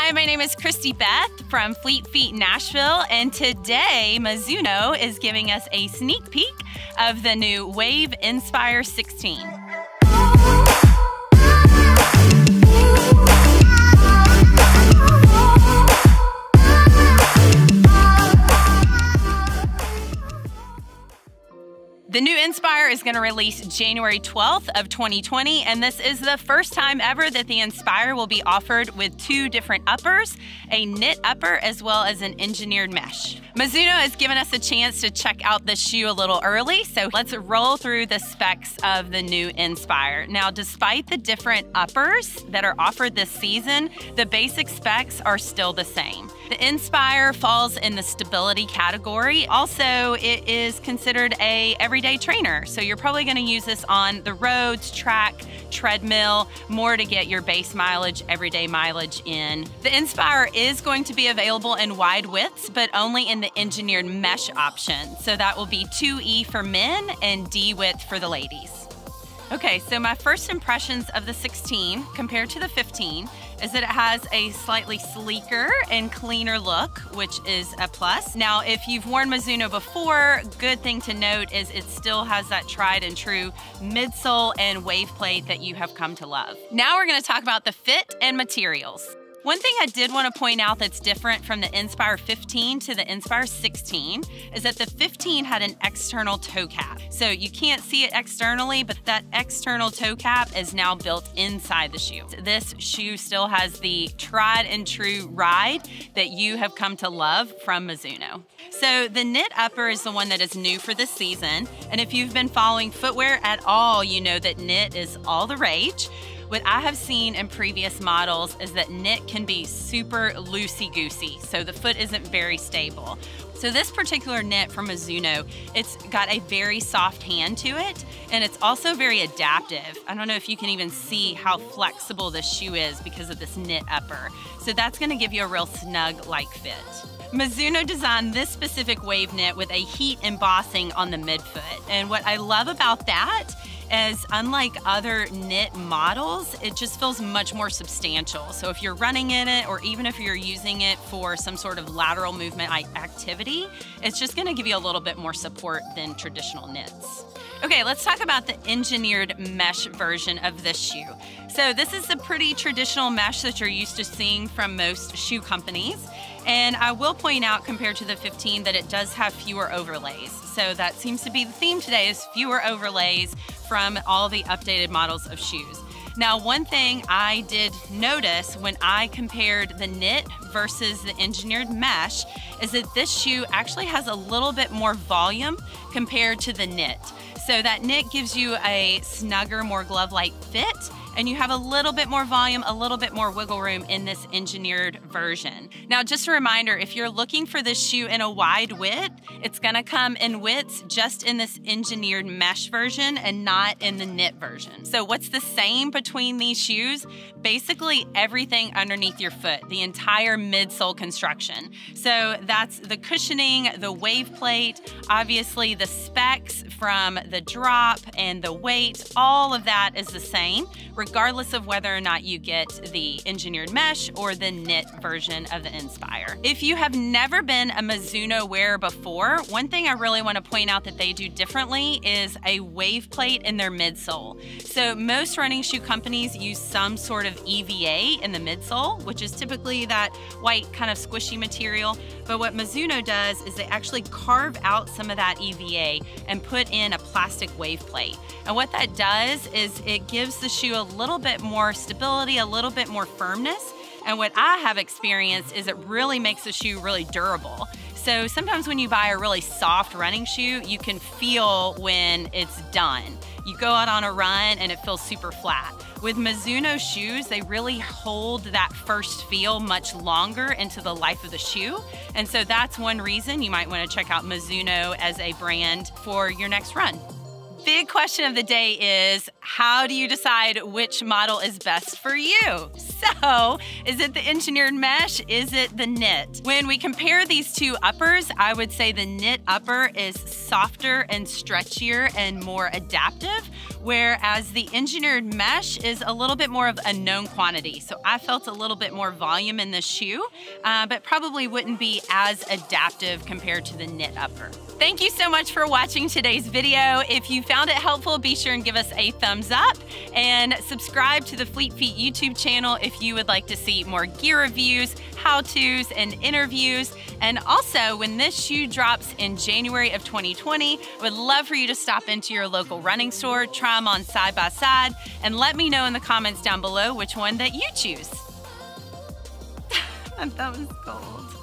Hi, my name is Christi Beth from Fleet Feet Nashville, and today Mizuno is giving us a sneak peek of the new Wave Inspire 16. The new Inspire is going to release January 12th of 2020, and this is the first time ever that the Inspire will be offered with two different uppers, a knit upper as well as an engineered mesh. Mizuno has given us a chance to check out the shoe a little early, so let's roll through the specs of the new Inspire. Now, despite the different uppers that are offered this season, the basic specs are still the same. The Inspire falls in the stability category. Also, it is considered a everyday trainer, so you're probably going to use this on the roads, track, treadmill, more to get your base mileage, everyday mileage in. The Inspire is going to be available in wide widths, but only in the engineered mesh option. So that will be 2E for men and D width for the ladies. Okay, so my first impressions of the 16 compared to the 15 is that it has a slightly sleeker and cleaner look, which is a plus. Now, if you've worn Mizuno before, good thing to note is it still has that tried and true midsole and wave plate that you have come to love. Now we're gonna talk about the fit and materials. One thing I did want to point out that's different from the Inspire 15 to the Inspire 16 is that the 15 had an external toe cap. So you can't see it externally, but that external toe cap is now built inside the shoe. This shoe still has the tried and true ride that you have come to love from Mizuno. So the knit upper is the one that is new for this season. And if you've been following footwear at all, you know that knit is all the rage. What I have seen in previous models is that knit can be super loosey-goosey, so the foot isn't very stable. So this particular knit from Mizuno, it's got a very soft hand to it, and it's also very adaptive. I don't know if you can even see how flexible this shoe is because of this knit upper. So that's gonna give you a real snug-like fit. Mizuno designed this specific wave knit with a heat embossing on the midfoot, and what I love about that is unlike other knit models, it just feels much more substantial. So if you're running in it, or even if you're using it for some sort of lateral movement activity, it's just gonna give you a little bit more support than traditional knits. Okay, let's talk about the engineered mesh version of this shoe. So this is the pretty traditional mesh that you're used to seeing from most shoe companies. And I will point out, compared to the 15, that it does have fewer overlays. So that seems to be the theme today, is fewer overlays from all the updated models of shoes. Now, one thing I did notice when I compared the knit versus the engineered mesh is that this shoe actually has a little bit more volume compared to the knit. So that knit gives you a snugger, more glove-like fit, and you have a little bit more volume, a little bit more wiggle room in this engineered version. Now, just a reminder, if you're looking for this shoe in a wide width, it's gonna come in widths just in this engineered mesh version and not in the knit version. So what's the same between these shoes? Basically everything underneath your foot, the entire midsole construction. So that's the cushioning, the wave plate, obviously the specs from the drop and the weight, all of that is the same, regardless of whether or not you get the engineered mesh or the knit version of the Inspire. If you have never been a Mizuno wearer before, one thing I really want to point out that they do differently is a wave plate in their midsole. So most running shoe companies use some sort of EVA in the midsole, which is typically that white kind of squishy material. But what Mizuno does is they actually carve out some of that EVA and put in a plastic wave plate. And what that does is it gives the shoe a little bit more stability, a little bit more firmness. And what I have experienced is it really makes the shoe really durable. So sometimes when you buy a really soft running shoe, you can feel when it's done. You go out on a run and it feels super flat. With Mizuno shoes, they really hold that first feel much longer into the life of the shoe. And so that's one reason you might want to check out Mizuno as a brand for your next run. big question of the day is, how do you decide which model is best for you? So, is it the engineered mesh? Is it the knit? When we compare these two uppers, I would say the knit upper is softer and stretchier and more adaptive, whereas the engineered mesh is a little bit more of a known quantity. So I felt a little bit more volume in the shoe, but probably wouldn't be as adaptive compared to the knit upper. Thank you so much for watching today's video. If you found it helpful, be sure and give us a thumbs up and subscribe to the Fleet Feet YouTube channel if you would like to see more gear reviews, how-tos, and interviews. And also, when this shoe drops in January of 2020, I would love for you to stop into your local running store, try them on side by side, and let me know in the comments down below which one that you choose. That was gold.